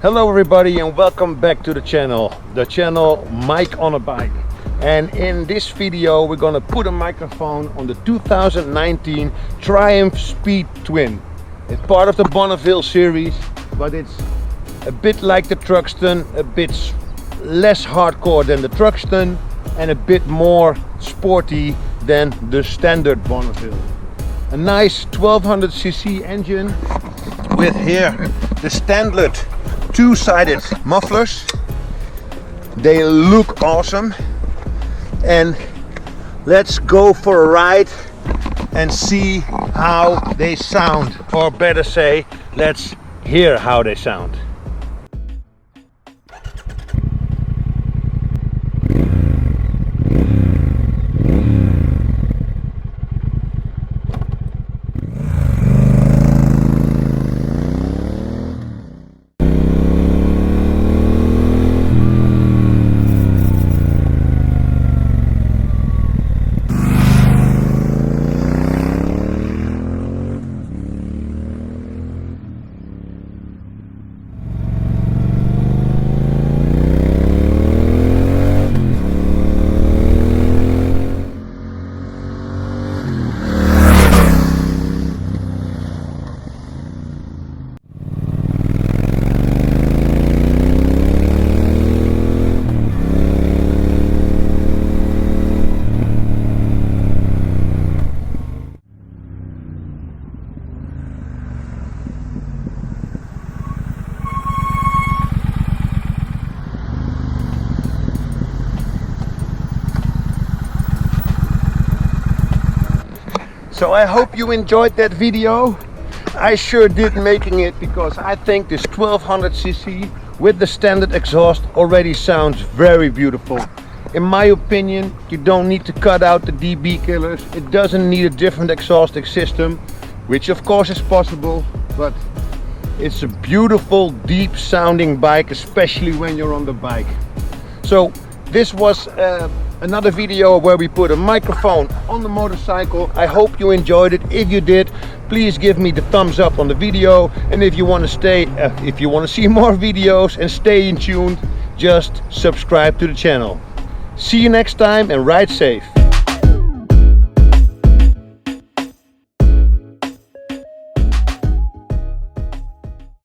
Hello everybody and welcome back to the channel Mike on a Bike. And in this video we're gonna put a microphone on the 2019 Triumph Speed Twin. It's part of the Bonneville series, but it's a bit like the Truxton, a bit less hardcore than the Truxton and a bit more sporty than the standard Bonneville. A nice 1200cc engine with here the standard two-sided mufflers. They look awesome, and let's go for a ride and see how they sound, or better say, let's hear how they sound. So I hope you enjoyed that video. I sure did making it, because I think this 1200cc with the standard exhaust already sounds very beautiful. In my opinion, you don't need to cut out the dB killers. It doesn't need a different exhausting system, which of course is possible, but it's a beautiful deep sounding bike, especially when you're on the bike. So this was another video where we put a microphone on the motorcycle. I hope you enjoyed it. If you did, please give me the thumbs up on the video, and if you want to see more videos and stay in tune, just subscribe to the channel. See you next time and ride safe.